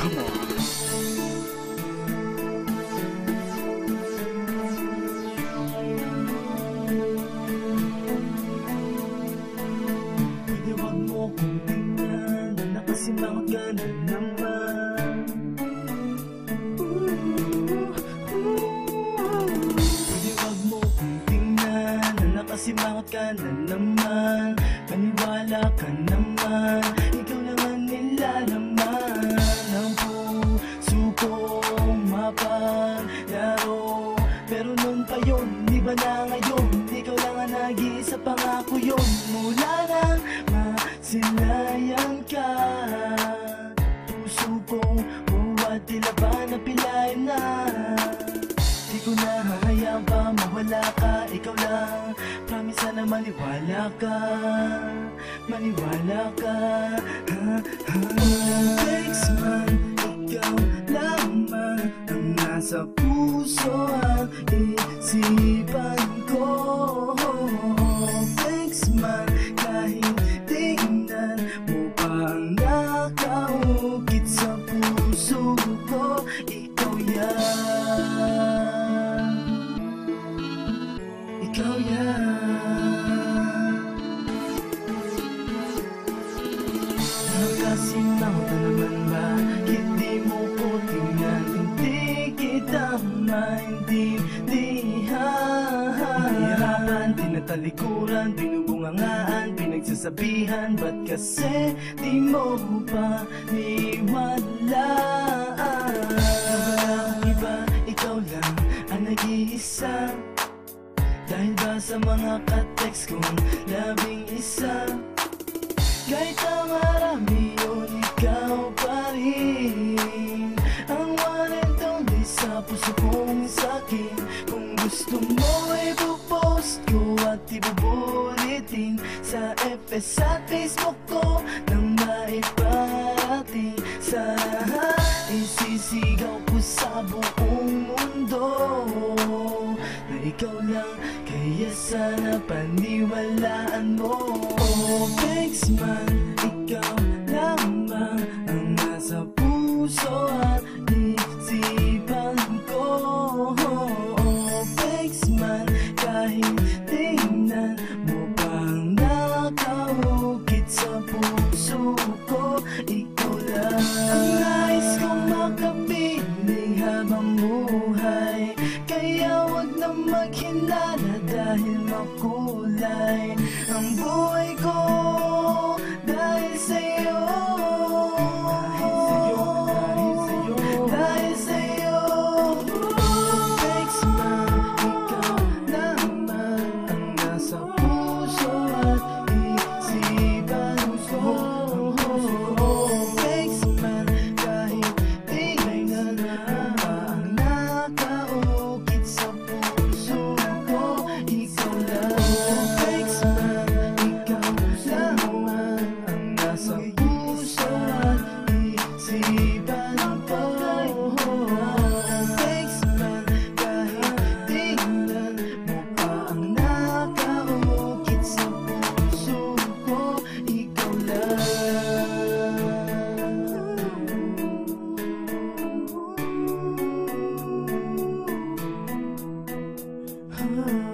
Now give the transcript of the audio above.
Come on. Pwede wag mo kong tingnan, nakasimangot ka na naman. Pwede wag mo kong tingnan, nakasimangot ka na naman. Maniwala ka naman, ikaw naman nilalaman ng puso kong mapaglaro. Pero nun pa yun, di ba na ngayon, ikaw lang ang nag-iisa, pangako yun. Mula nang masilayan ka, puso kong buwat tila ba napilayan na. Di ko na hahayaan pa mawala ka, ikaw lang. Promise na maniwala ka, maniwala ka. Text man, ikaw lamang ang nasa puso at isipan ko. Text man, kahit tingnan mo pa ang nakaukit sa puso ko, ikaw yan, ikaw yan. Nakasimangot na naman, bakit di mo ko tingnan? Hindi kita maintindihan. Nahihirapan, tinatalikuran, binubungangaan, pinagsasabihan. Ba't kasi di mo pa niwalaan? Wala kang iba, ikaw lang ang nag-iisa. Dahil ba sa mga ka-text kong 11, kahit ang marami yun, ikaw pa rin ang one and only sa puso kong sakin. Kung gusto mo ipopost ko at ibubulitin sa FS at Facebook ko nang maiparating sa lahat. Isisigaw ko sa buong mundo na ikaw lang, kaya sana paniwalaan mo. Text man, ikaw lamang ang nasa puso at isipan ko. Text man, kahit tingnan mo pang nakaukit sa puso ko, ikaw lang. Ang nais kong makapiling habang buhay, kaya wag na maghinala dahil makulay ang buhay ko dahil sa'yo. Dahil sa'yo. Text man, ikaw lamang ang nasa puso at isipan ko. Text man, kahit tingnan mo pa ang nakaukit sa puso ko, ikaw lang. Text man, ikaw lamang ang nasa puso at isipan ko. Text man, kahit tingnan mo pa ang nakaukit sa puso ko, ikaw lang. Ah.